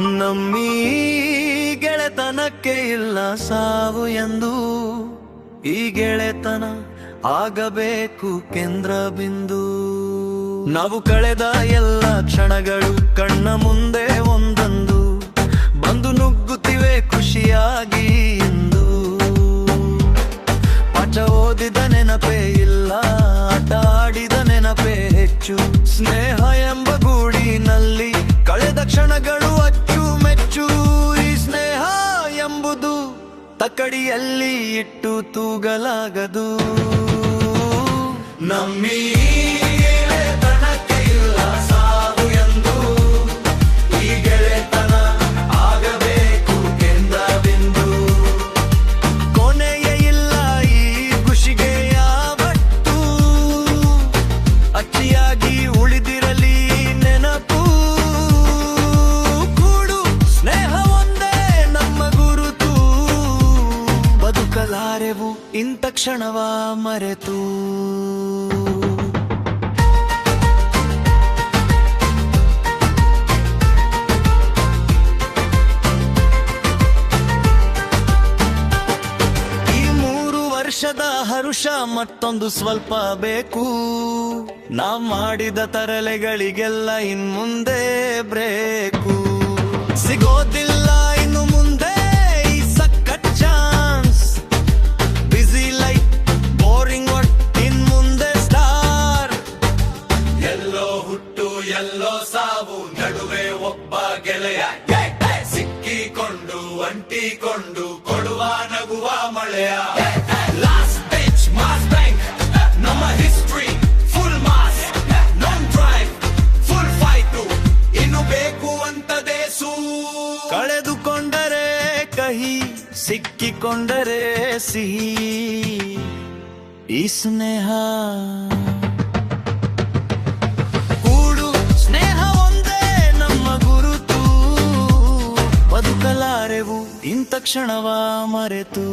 ನಮ್ಮೀ ಗೆಳೆತನಕ್ಕೆ ಇಲ್ಲ ಸಾವು ಎಂದು, ಈ ಗೆಳೆತನ ಆಗಬೇಕು ಕೇಂದ್ರ ಬಿಂದು. ನಾವು ಕಳೆದ ಎಲ್ಲ ಕ್ಷಣಗಳು ಕಣ್ಣ ಮುಂದೆ ಒಂದೊಂದು ಬಂದು ನುಗ್ಗುತ್ತಿವೆ ಖುಷಿಯಾಗಿ ಎಂದು. ಪಾಠ ಓದಿದ ನೆನಪೇ ಇಲ್ಲ, ಆಟ ಆಡಿದ ನೆನಪೇ ಹೆಚ್ಚು. ಸ್ನೇಹ ಎಂಬ ಗೂಡಿನಲ್ಲಿ ಕಳೆದ ಕ್ಷಣಗಳು ಅಚ್ಚುಮೆಚ್ಚು. ಈ ಸ್ನೇಹ ಎಂಬುದು ತಕ್ಕಡಿಯಲ್ಲಿ ಇಟ್ಟು ತೂಗಲಾಗದು. ನಮ್ಮೀ ಗೆಳೆತನಕ್ಕೆ ಇಲ್ಲ ಸಾವು ಎಂದು, ಈ ಗೆಳೆತನ ಆಗಬೇಕು ಕೇಂದ್ರ ಬಿಂದು. ಕೊನೆಯೇ ಇಲ್ಲ ಈ ಖುಷಿಗೆ ಯಾವತ್ತೂ, ಅಚ್ಚಿಯಾಗಿ ಉಳಿದಿರಲಿ ನೆನಪು. ಕೂಡು ಸ್ನೇಹ ಒಂದೇ ನಮ್ಮ ಗುರುತು, ಬದುಕಲಾರೆವು ಇಂಥ ಕ್ಷಣವ ಮರೆತು. ವರ್ಷದ ಹರುಷ ಮತ್ತೊಂದು ಸ್ವಲ್ಪ ಬೇಕು, ನಾ ಮಾಡಿದ ತರಲೆಗಳಿಗೆಲ್ಲ ಇನ್ಮುಂದೆ ಬ್ರೇಕು. ಸಿಗೋದಿಲ್ಲ ಇನ್ನು ಮುಂದೆ ಈ ಸಖತ್ ಚಾನ್ಸ್. ಬಿಸಿ ಲೈಫ್ ಬೋರಿಂಗ್ ಒಟ್ ಇನ್ ಮುಂದೆ ಸ್ಟಾರ್. ಎಲ್ಲೋ ಹುಟ್ಟು ಎಲ್ಲೋ ಸಾವು, ನಡುವೆ ಒಬ್ಬ ಗೆಳೆಯ ಸಿಕ್ಕಿಕೊಂಡು ಅಂಟಿಕೊಂಡು ಕೊಡುವ ನಗುವ ಮಳೆಯ. ಲಾಸ್ಟ್ ಬೆಂಚ್ ಮಾಸ್ ಬ್ಯಾಂಕ್ ನಮ್ಮ ಹಿಸ್ಟ್ರಿ ಫುಲ್ ಮಾಸ್. ನಾನ್ ಡ್ರೈವ್ ಫುಲ್ ಫೈಟು, ಇನ್ನು ಬೇಕು ಅಂತದೇ ಸೂ. ಕಳೆದುಕೊಂಡರೆ ಕಹಿ, ಸಿಕ್ಕಿಕೊಂಡರೆ ಸಿಹಿ, ಈ ಸ್ನೇಹ. ಕೂಡು ಸ್ನೇಹ ಒಂದೇ ನಮ್ಮ ಗುರುತು, ಬದುಕಲಾರೆವು ಇಂಥ ಕ್ಷಣವ ಮರೆತು.